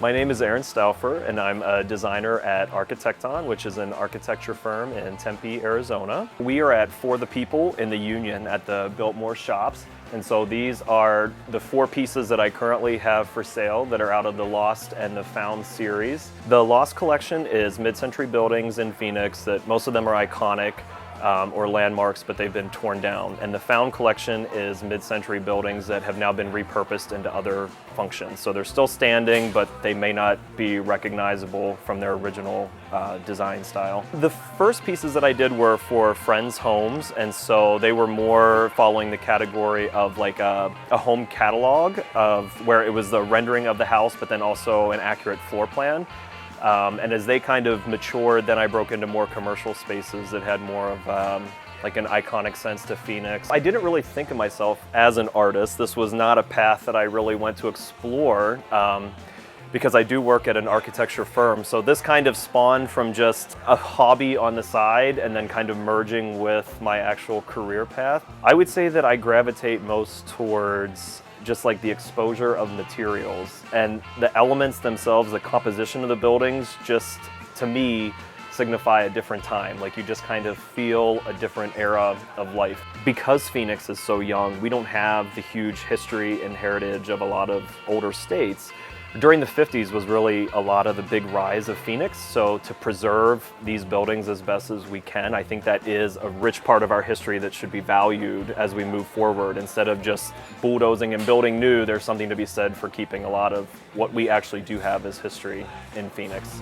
My name is Aaron Stauffer, and I'm a designer at Architecton, which is an architecture firm in Tempe, Arizona. We are at For the People in the Union at the Biltmore Shops. And so these are the 4 pieces that I currently have for sale that are out of the Lost and the Found series. The Lost collection is mid-century buildings in Phoenix that most of them are iconic or landmarks, but they've been torn down. And the Found collection is mid-century buildings that have now been repurposed into other functions. So they're still standing, but they may not be recognizable from their original design style. The first pieces that I did were for friends' homes, and so they were more following the category of like a home catalog of where it was the rendering of the house, but then also an accurate floor plan. And as they kind of matured, then I broke into more commercial spaces that had more of like an iconic sense to Phoenix. I didn't really think of myself as an artist. This was not a path that I really went to explore because I do work at an architecture firm. So this kind of spawned from just a hobby on the side and then kind of merging with my actual career path. I would say that I gravitate most towards just like the exposure of materials and the elements themselves, the composition of the buildings, just to me signify a different time. Like you just kind of feel a different era of life. Because Phoenix is so young, we don't have the huge history and heritage of a lot of older states. During the 50s was really a lot of the big rise of Phoenix, so to preserve these buildings as best as we can, I think that is a rich part of our history that should be valued as we move forward. Instead of just bulldozing and building new, there's something to be said for keeping a lot of what we actually do have as history in Phoenix.